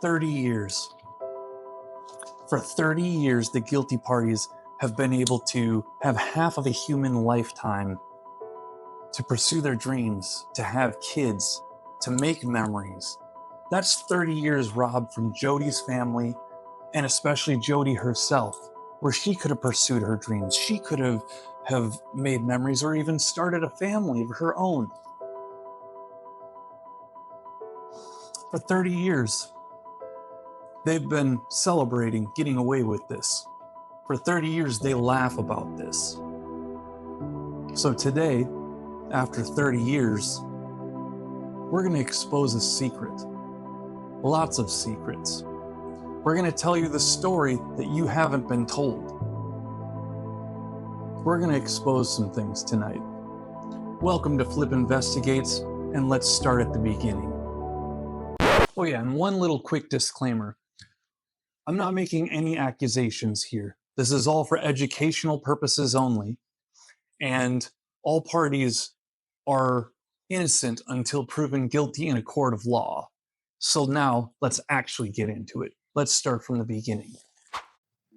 30 years. For 30 years, the guilty parties have been able to have half of a human lifetime to pursue their dreams, to have kids, to make memories. That's 30 years robbed from Jodi's family, and especially Jodi herself, where she could have pursued her dreams. She could have made memories or even started a family of her own. For 30 years, they've been celebrating getting away with this. For 30 years, they laugh about this. So today, after 30 years, we're going to expose a secret. Lots of secrets. We're going to tell you the story that you haven't been told. We're going to expose some things tonight. Welcome to Flip Investigates, and let's start at the beginning. Oh yeah, and one little quick disclaimer. I'm not making any accusations here. This is all for educational purposes only, and all parties are innocent until proven guilty in a court of law. So now, let's actually get into it. Let's start from the beginning.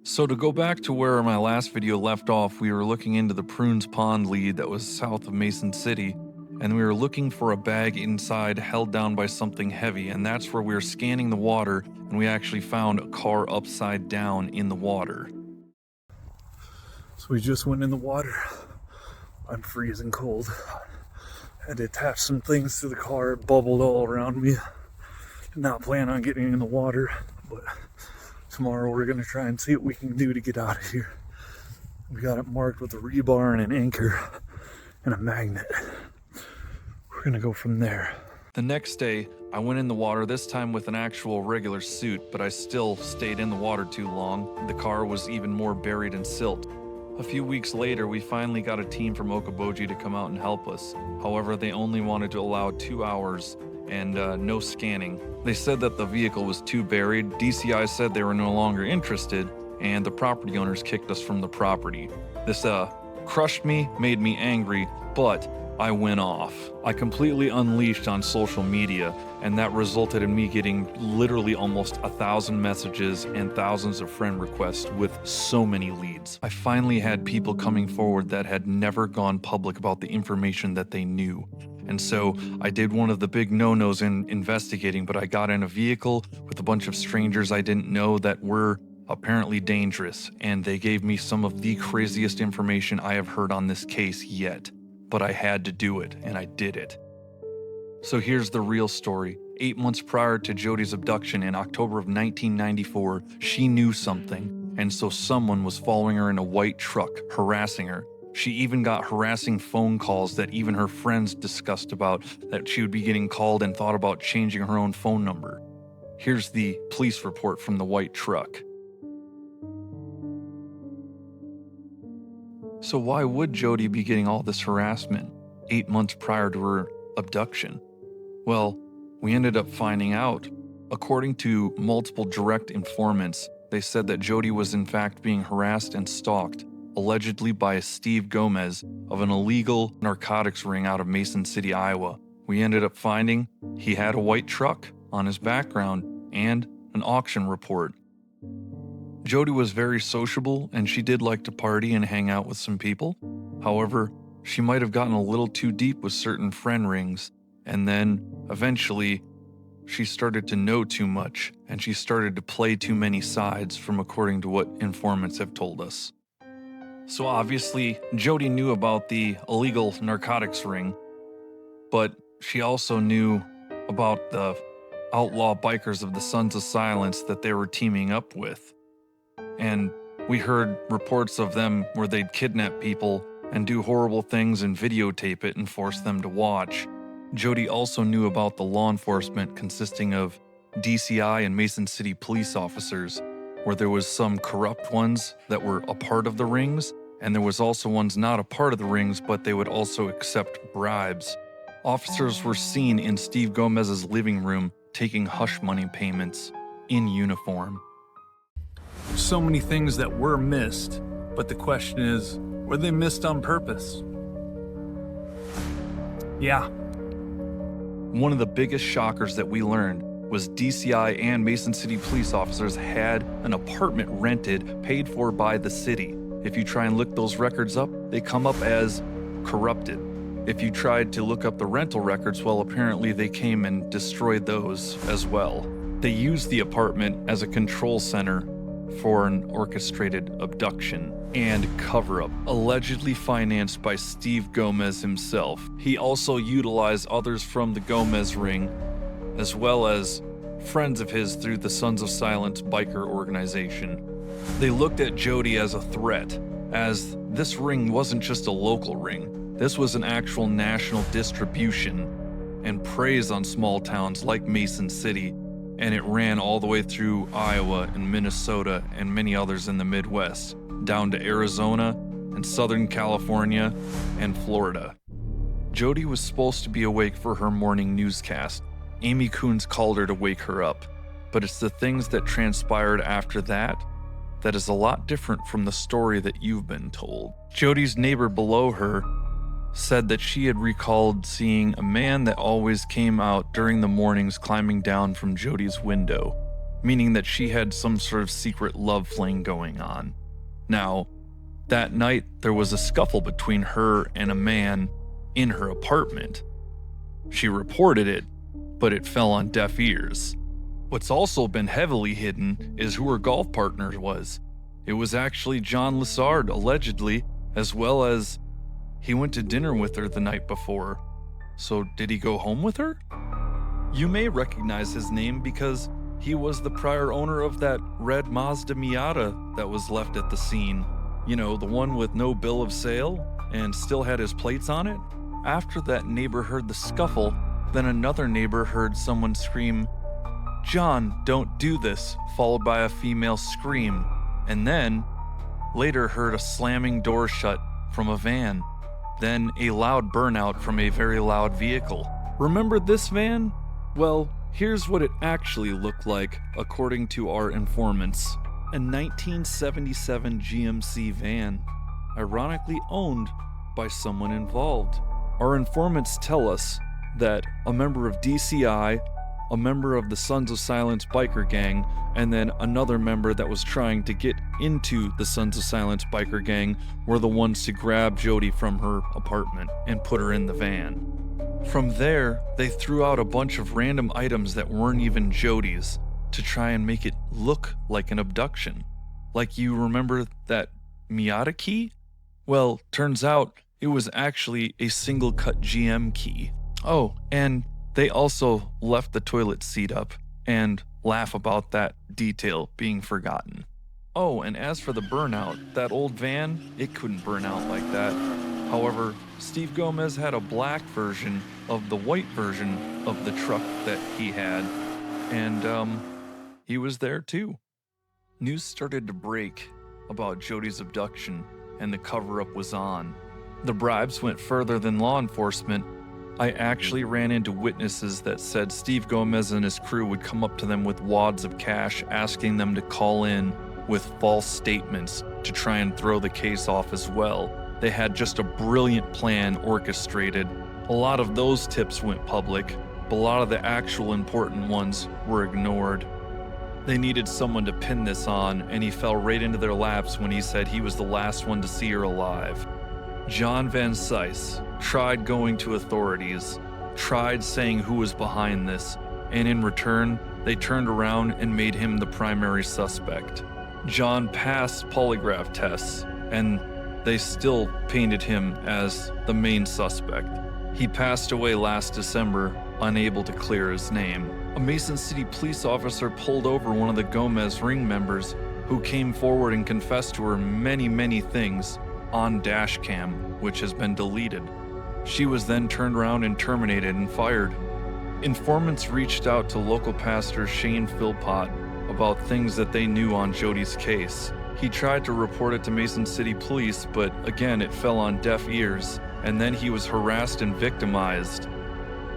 So to go back to where my last video left off, we were looking into the Prunes Pond lead that was south of Mason City, and we were looking for a bag inside held down by something heavy, and that's where we were scanning the water, and we actually found a car upside down in the water. So we just went in the water. I'm freezing cold. Had to attach some things to the car. It bubbled all around me. Did not plan on getting in the water, but tomorrow we're going to try and see what we can do to get out of here. We got it marked with a rebar and an anchor and a magnet. We're going to go from there. The next day, I went in the water, this time with an actual regular suit, but I still stayed in the water too long. The car was even more buried in silt. A few weeks later, we finally got a team from Okoboji to come out and help us. However, they only wanted to allow 2 hours and no scanning. They said that the vehicle was too buried. DCI said they were no longer interested, and the property owners kicked us from the property. This crushed me, made me angry, but I went off. I completely unleashed on social media, and that resulted in me getting literally almost 1,000 messages and thousands of friend requests with so many leads. I finally had people coming forward that had never gone public about the information that they knew. And so I did one of the big no-nos in investigating, but I got in a vehicle with a bunch of strangers I didn't know that were apparently dangerous, and they gave me some of the craziest information I have heard on this case yet. But I had to do it, and I did it. So here's the real story. 8 months prior to Jodi's abduction in October of 1994, she knew something, and so someone was following her in a white truck, harassing her. She even got harassing phone calls that even her friends discussed about, that she would be getting called and thought about changing her own phone number. Here's the police report from the white truck. So why would Jodi be getting all this harassment 8 months prior to her abduction? Well, we ended up finding out. According to multiple direct informants, they said that Jodi was in fact being harassed and stalked, allegedly by Steve Gomez of an illegal narcotics ring out of Mason City, Iowa. We ended up finding he had a white truck on his background and an auction report. Jodi was very sociable, and she did like to party and hang out with some people. However, she might have gotten a little too deep with certain friend rings, and then, eventually, she started to know too much, and she started to play too many sides, from according to what informants have told us. So obviously, Jodi knew about the illegal narcotics ring, but she also knew about the outlaw bikers of the Sons of Silence that they were teaming up with. And we heard reports of them where they'd kidnap people and do horrible things and videotape it and force them to watch. Jodi also knew about the law enforcement consisting of DCI and Mason City police officers, where there was some corrupt ones that were a part of the rings, and there was also ones not a part of the rings, but they would also accept bribes. Officers were seen in Steve Gomez's living room taking hush money payments in uniform. So many things that were missed, but the question is, were they missed on purpose? Yeah. One of the biggest shockers that we learned was DCI and Mason City police officers had an apartment rented, paid for by the city. If you try and look those records up, they come up as corrupted. If you tried to look up the rental records, well, apparently they came and destroyed those as well. They used the apartment as a control center for an orchestrated abduction and cover-up, allegedly financed by Steve Gomez himself. He also utilized others from the Gomez ring, as well as friends of his through the Sons of Silence biker organization. They looked at Jodi as a threat, as this ring wasn't just a local ring. This was an actual national distribution and preys on small towns like Mason City, and it ran all the way through Iowa and Minnesota and many others in the Midwest, down to Arizona and Southern California and Florida. Jodi was supposed to be awake for her morning newscast. Amy Coons called her to wake her up, but it's the things that transpired after that that is a lot different from the story that you've been told. Jodi's neighbor below her said that she had recalled seeing a man that always came out during the mornings climbing down from Jodi's window, meaning that she had some sort of secret love fling going on. Now, that night there was a scuffle between her and a man in her apartment. She reported it, but it fell on deaf ears. What's also been heavily hidden is who her golf partner was. It was actually John Lessard, allegedly, as well as he went to dinner with her the night before. So did he go home with her? You may recognize his name because he was the prior owner of that red Mazda Miata that was left at the scene. You know, the one with no bill of sale and still had his plates on it. After that neighbor heard the scuffle, then another neighbor heard someone scream, "John, don't do this," followed by a female scream, and then later heard a slamming door shut from a van. Then a loud burnout from a very loud vehicle. Remember this van? Well, here's what it actually looked like, according to our informants. A 1977 GMC van, ironically owned by someone involved. Our informants tell us that a member of DCI, a member of the Sons of Silence biker gang, and then another member that was trying to get into the Sons of Silence biker gang were the ones to grab Jodi from her apartment and put her in the van. From there, they threw out a bunch of random items that weren't even Jodi's to try and make it look like an abduction. Like, you remember that Miata key? Well, turns out it was actually a single cut GM key. Oh, and they also left the toilet seat up and laugh about that detail being forgotten. Oh, and as for the burnout, that old van, it couldn't burn out like that. However, Steve Gomez had a black version of the white version of the truck that he had, and he was there too. News started to break about Jodi's abduction, and the cover-up was on. The bribes went further than law enforcement. I actually ran into witnesses that said Steve Gomez and his crew would come up to them with wads of cash, asking them to call in with false statements to try and throw the case off as well. They had just a brilliant plan orchestrated. A lot of those tips went public, but a lot of the actual important ones were ignored. They needed someone to pin this on, and he fell right into their laps when he said he was the last one to see her alive. John Van Cise tried going to authorities, tried saying who was behind this, and in return, they turned around and made him the primary suspect. John passed polygraph tests, and they still painted him as the main suspect. He passed away last December, unable to clear his name. A Mason City police officer pulled over one of the Gomez ring members, who came forward and confessed to her many things on dash cam, which has been deleted. She was then turned around and terminated and fired. Informants reached out to local pastor Shane Philpott about things that they knew on Jodi's case. He tried to report it to Mason City Police, but again it fell on deaf ears, and then he was harassed and victimized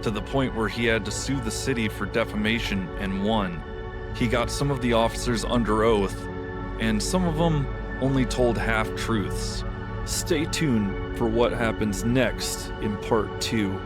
to the point where he had to sue the city for defamation and won. He got some of the officers under oath, and some of them only told half-truths. Stay tuned for what happens next in part 2.